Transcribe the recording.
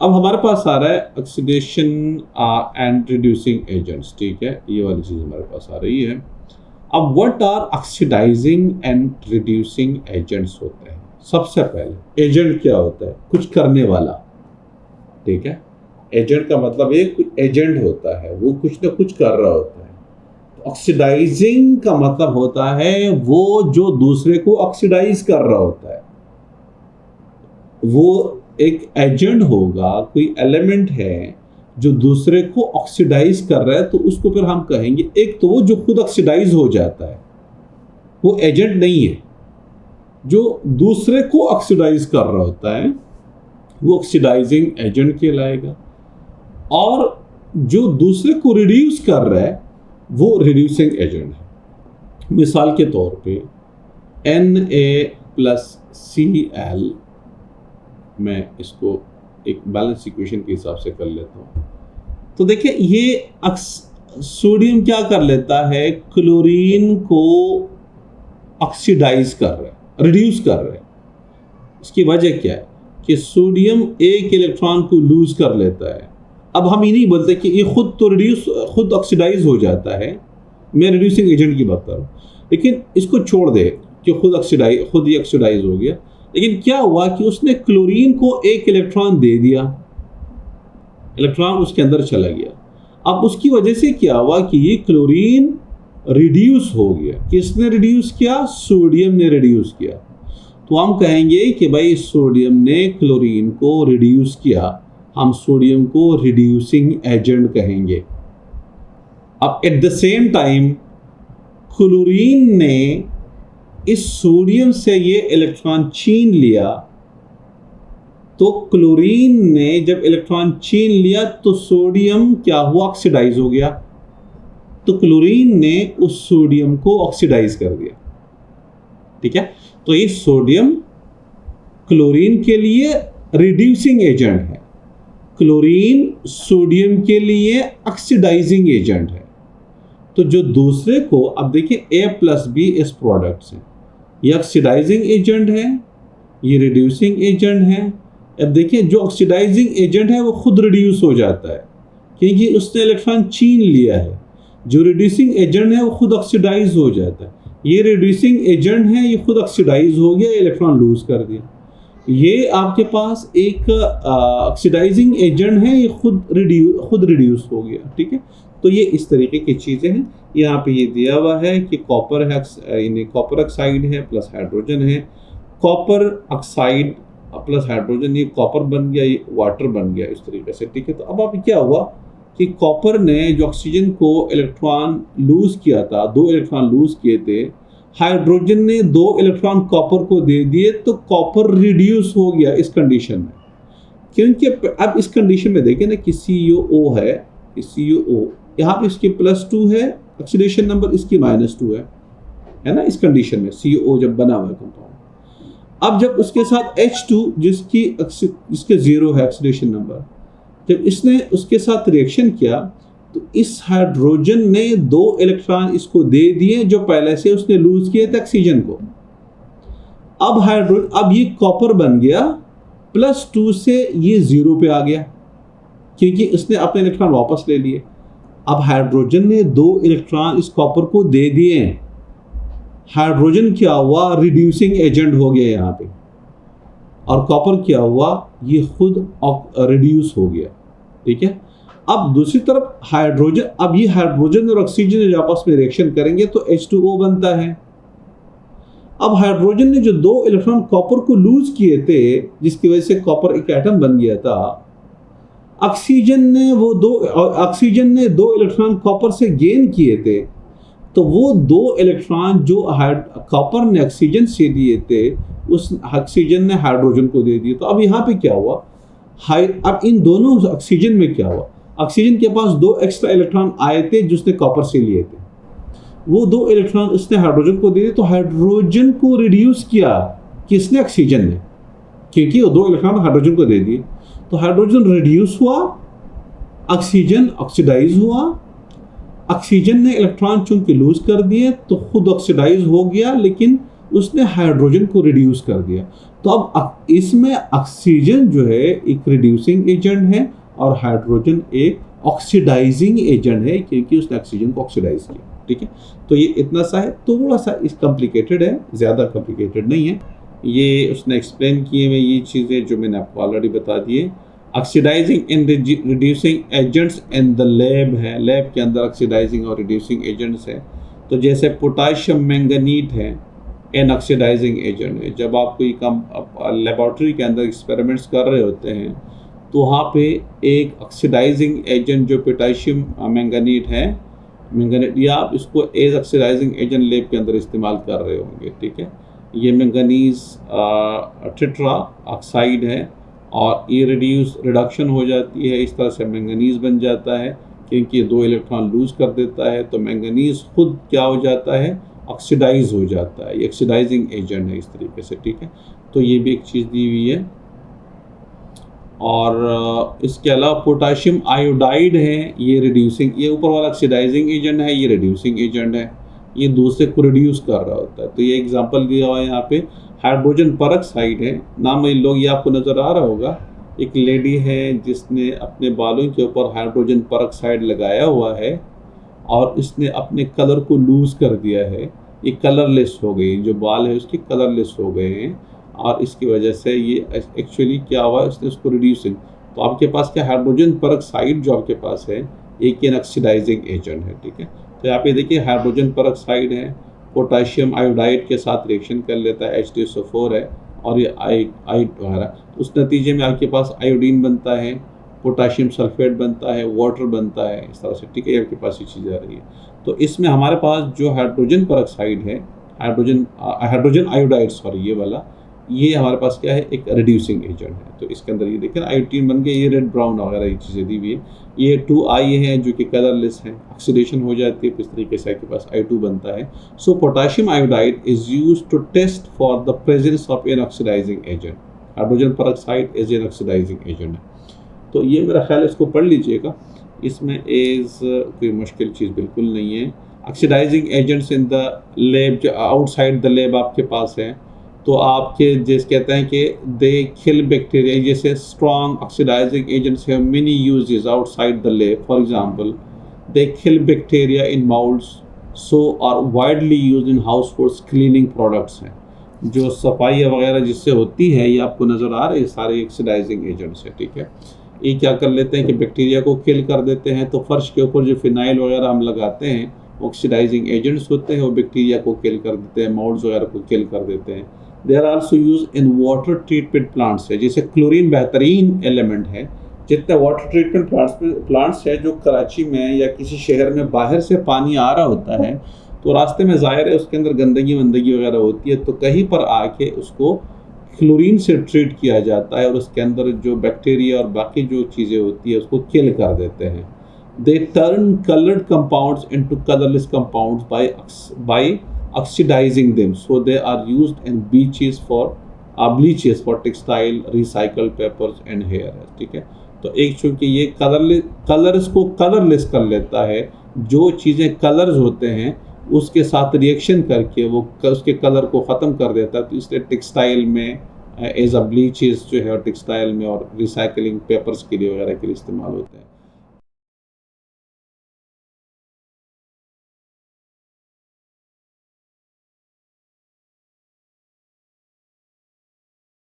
अब हमारे पास आ रहा है ऑक्सीडेशन एंड रिड्यूसिंग एजेंट्स, ठीक है, ये वाली चीज़ हमारे पास आ रही है। अब what are oxidizing and reducing agents होते हैं। सबसे पहले एजेंट क्या होता है? कुछ करने वाला, ठीक है। एजेंट का मतलब एक एजेंट होता है, वो कुछ ना कुछ कर रहा होता है। ऑक्सीडाइजिंग का मतलब होता है वो जो दूसरे को ऑक्सीडाइज कर रहा होता है। वो एक एजेंट होगा, कोई एलिमेंट है जो दूसरे को ऑक्सीडाइज कर रहा है, तो उसको फिर हम कहेंगे, एक तो वो जो खुद ऑक्सीडाइज हो जाता है, वो एजेंट नहीं है। जो दूसरे को ऑक्सीडाइज कर रहा होता है वो ऑक्सीडाइजिंग एजेंट कहलाएगा, और जो दूसरे को रिड्यूस कर रहा है वो रिड्यूसिंग एजेंट है। मिसाल के तौर पे Na+Cl, मैं इसको एक बैलेंस इक्वेशन के हिसाब से कर लेता हूँ। तो देखिए ये सोडियम क्या कर लेता है, क्लोरीन को ऑक्सीडाइज कर रहा है, रिड्यूस कर रहा है। इसकी वजह क्या है कि सोडियम एक इलेक्ट्रॉन को लूज कर लेता है। अब हम ये नहीं बोलते कि ये खुद ऑक्सीडाइज हो जाता है, मैं रिड्यूसिंग एजेंट की बात कर रहा हूँ, लेकिन इसको छोड़ दे कि खुद ही ऑक्सीडाइज हो गया। लेकिन क्या हुआ कि उसने क्लोरीन को एक इलेक्ट्रॉन दे दिया, इलेक्ट्रॉन उसके अंदर चला गया। अब उसकी वजह से क्या हुआ कि ये क्लोरीन रिड्यूस हो गया। किसने रिड्यूस किया? सोडियम ने रिड्यूस किया। तो हम कहेंगे कि भाई सोडियम ने क्लोरीन को रिड्यूस किया, हम सोडियम को रिड्यूसिंग एजेंट कहेंगे। अब at the same time chlorine ने इस सोडियम से ये इलेक्ट्रॉन छीन लिया, तो क्लोरीन ने जब इलेक्ट्रॉन छीन लिया तो सोडियम क्या हुआ? ऑक्सीडाइज हो गया। तो क्लोरीन ने उस सोडियम को ऑक्सीडाइज कर दिया, ठीक है। तो ये सोडियम क्लोरीन के लिए रिड्यूसिंग एजेंट है, क्लोरीन सोडियम के लिए ऑक्सीडाइजिंग एजेंट है। तो जो दूसरे को, अब देखिए A+B इस प्रोडक्ट्स हैं, ये ऑक्सीडाइजिंग एजेंट है, ये रिड्यूसिंग एजेंट है। अब देखिए जो ऑक्सीडाइजिंग एजेंट है वो खुद रिड्यूस हो जाता है क्योंकि उसने इलेक्ट्रॉन छीन लिया है। जो रिड्यूसिंग एजेंट है वो खुद ऑक्सीडाइज हो जाता है। ये रिड्यूसिंग एजेंट है, ये खुद ऑक्सीडाइज हो गया, इलेक्ट्रॉन लूज कर दिया। ये आपके पास एक ऑक्सीडाइजिंग एजेंट है, ये खुद रिड्यूस हो गया, ठीक है। तो ये इस तरीके की चीज़ें हैं। यहाँ पे ये दिया हुआ है कि कॉपर है, यानी कॉपर ऑक्साइड है प्लस हाइड्रोजन है। कॉपर ऑक्साइड प्लस हाइड्रोजन, ये कॉपर बन गया, ये वाटर बन गया, इस तरीके से, ठीक है। तो अब क्या हुआ कि कॉपर ने जो ऑक्सीजन को इलेक्ट्रॉन लूज किया था, 2 इलेक्ट्रॉन लूज किए थे, हाइड्रोजन ने 2 इलेक्ट्रॉन कॉपर को दे दिए, तो कॉपर रिड्यूस हो गया इस कंडीशन में। क्योंकि अब इस कंडीशन में देखें ना कि CuO है, CuO यहाँ पे इसकी +2 है ऑक्सीडेशन नंबर, इसकी -2 है ना। इस कंडीशन में CuO जब बना हुआ है कंपाउंड, अब जब उसके साथ H2 इसके 0 है ऑक्सीडेशन नंबर, जब इसने उसके साथ रिएक्शन किया तो इस हाइड्रोजन ने 2 इलेक्ट्रॉन इसको दे दिए जो पहले से उसने लूज किए थे ऑक्सीजन को। अब ये कॉपर बन गया, +2 से ये 0 पे आ गया क्योंकि इसने अपने इलेक्ट्रॉन वापस ले लिए। अब हाइड्रोजन ने 2 इलेक्ट्रॉन इस कॉपर को दे दिए, हाइड्रोजन क्या हुआ? रिड्यूसिंग एजेंट हो गया यहाँ पे, और कॉपर क्या हुआ? ये खुद रिड्यूस हो गया, ठीक है। अब दूसरी तरफ हाइड्रोजन, अब ये हाइड्रोजन और ऑक्सीजन जब आपस में रिएक्शन करेंगे तो H2O बनता है। अब हाइड्रोजन ने जो 2 इलेक्ट्रॉन कॉपर को लूज किए थे, जिसकी वजह से कॉपर एक एटम बन गया था, ऑक्सीजन ने 2 इलेक्ट्रॉन कॉपर से गेन किए थे, तो वो 2 इलेक्ट्रॉन जो कॉपर ने ऑक्सीजन से दिए थे, उस ऑक्सीजन ने हाइड्रोजन को दे दिए। तो अब यहाँ पे क्या हुआ? अब इन दोनों ऑक्सीजन में क्या हुआ? ऑक्सीजन के पास 2 एक्स्ट्रा इलेक्ट्रॉन आए थे जिसने कॉपर से लिए थे, वो 2 इलेक्ट्रॉन उसने हाइड्रोजन को दे दिए, तो हाइड्रोजन को रिड्यूस किया किसने? ऑक्सीजन ने, क्योंकि वो 2 इलेक्ट्रॉन हाइड्रोजन को दे दिए। तो हाइड्रोजन रिड्यूस हुआ, ऑक्सीजन ऑक्सीडाइज हुआ। ऑक्सीजन ने इलेक्ट्रॉन चूंकि लूज कर दिए तो खुद ऑक्सीडाइज हो गया, लेकिन उसने हाइड्रोजन को रिड्यूस कर दिया। तो अब इसमें ऑक्सीजन जो है एक रिड्यूसिंग एजेंट है और हाइड्रोजन एक ऑक्सीडाइजिंग एजेंट है, क्योंकि उसने ऑक्सीजन को ऑक्सीडाइज किया। ठीक है, तो ये इतना सा है, थोड़ा सा इस कॉम्प्लिकेटेड है, ज़्यादा कॉम्प्लिकेटेड नहीं है। ये उसने एक्सप्लेन किए हुए ये चीज़ें जो मैंने आपको ऑलरेडी बता दिए। Oxidizing and reducing agents in the lab है, लैब के अंदर ऑक्सीडाइजिंग और रिड्यूसिंग एजेंट्स हैं। तो जैसे पोटाशियम मैंगनीट है, एन ऑक्सीडाइजिंग एजेंट है। जब आप कोई लेबॉर्ट्री के अंदर एक्सपेरिमेंट्स कर रहे होते हैं तो वहाँ पे एक ऑक्सीडाइजिंग एजेंट जो पोटाशियम मैंगनीट है, मैंगनीट, या आप इसको एज ऑक्सीडाइजिंग एजेंट लैब के अंदर इस्तेमाल कर रहे होंगे। ठीक है, ये मैंगनीज टेट्रा ऑक्साइड है और ये रिडक्शन हो जाती है, इस तरह से मैंगनीज बन जाता है, क्योंकि ये 2 इलेक्ट्रॉन लूज कर देता है। तो मैंगनीज खुद क्या हो जाता है, ऑक्सीडाइज हो जाता है, ये ऑक्सीडाइजिंग एजेंट है इस तरीके से। ठीक है, तो ये भी एक चीज़ दी हुई है। और इसके अलावा पोटाशियम आयोडाइड है, ये रिड्यूसिंग, ये ऊपर वाला ऑक्सीडाइजिंग एजेंट है, ये रिड्यूसिंग एजेंट है, ये दूसरे को रिड्यूस कर रहा होता है। तो ये एग्जांपल दिया हुआ है यहाँ पे, हाइड्रोजन परऑक्साइड है, नाम लोग ये आपको नज़र आ रहा होगा। एक लेडी है जिसने अपने बालों के ऊपर हाइड्रोजन परऑक्साइड लगाया हुआ है और इसने अपने कलर को लूज़ कर दिया है, ये कलरलेस हो गई, जो बाल है उसके कलरलेस हो गए हैं और इसकी वजह से ये एक्चुअली क्या हुआ, इसने उसको रिड्यूसिंग। तो आपके पास क्या, हाइड्रोजन परऑक्साइड जो आपके पास है एक ऑक्सीडाइजिंग एजेंट है। ठीक है, तो यहाँ पे देखिए हाइड्रोजन परऑक्साइड है, पोटाशियम आयोडाइड के साथ रिएक्शन कर लेता है, H2SO4 है और ये आइड वगैरह, उस नतीजे में आपके पास आयोडीन बनता है, पोटाशियम सल्फेट बनता है, वाटर बनता है, इस तरह से। ठीक है, आपके पास ये चीज़ आ रही है। तो इसमें हमारे पास जो हाइड्रोजन परऑक्साइड है, हाइड्रोजन आयोडाइड, सॉरी, ये वाला, ये हमारे पास क्या है, एक रिड्यूसिंग एजेंट है। तो इसके अंदर ये देखिए आयोडीन बन गया, ये रेड ब्राउन वगैरह ये चीज़ें दी हुई है। ये 2I है जो कि कलरलेस है, ऑक्सीडेशन हो जाती है, इस तरीके से आपके पास I2 बनता है। So potassium iodide is used to test for the presence of an oxidising agent. Hydrogen peroxide is an oxidising agent है। तो ये मेरा ख्याल है, इसको पढ़ लीजिएगा, इसमें एज कोई मुश्किल चीज़ बिल्कुल नहीं है। Oxidizing agents in the lab, जो आउटसाइड द लैब आपके पास है, तो आपके जैसे कहते हैं कि दे किल बैक्टीरिया, जैसे strong oxidizing agents have many uses outside the lab. For example, they kill bacteria in moulds, so are widely used in households cleaning products हैं। जो सफाई वगैरह जिससे होती है, ये आपको नज़र आ रहे हैं, सारे ऑक्सीडाइजिंग एजेंट्स हैं। ठीक है, ये क्या कर लेते हैं कि बैक्टीरिया को किल कर देते हैं। तो फर्श के ऊपर जो फिनाइल वगैरह हम लगाते हैं, ऑक्सीडाइजिंग एजेंट्स होते हैं, वो बैक्टीरिया को किल कर देते हैं, माउल्ड्स वगैरह को किल कर देते हैं। They are also use in water treatment plants है, जैसे क्लोरीन बेहतरीन एलिमेंट है। जितने वाटर ट्रीटमेंट प्लांट्स है जो कराची में या किसी शहर में बाहर से पानी आ रहा होता है, तो रास्ते में ज़ाहिर है उसके अंदर गंदगी वगैरह होती है, तो कहीं पर आके उसको क्लोरीन से ट्रीट किया जाता है और उसके अंदर जो बैक्टीरिया और बाकी जो चीज़ें होती है उसको किल कर देते हैं। They turn coloured compounds into colourless compounds by oxidizing them, so they are used in bleaches for textile, recycled papers and hair है। ठीक है, तो एक चूँकि ये कलर्स को कलरलेस कर लेता है, जो चीज़ें कलर्स होते हैं उसके साथ रिएक्शन करके वो उसके कलर को ख़त्म कर देता है। तो इसलिए टेक्सटाइल में एज अ ब्लीचेस जो है टेक्सटाइल में और रिसाइकलिंग पेपर्स के लिए वगैरह के लिए इस्तेमाल होते हैं।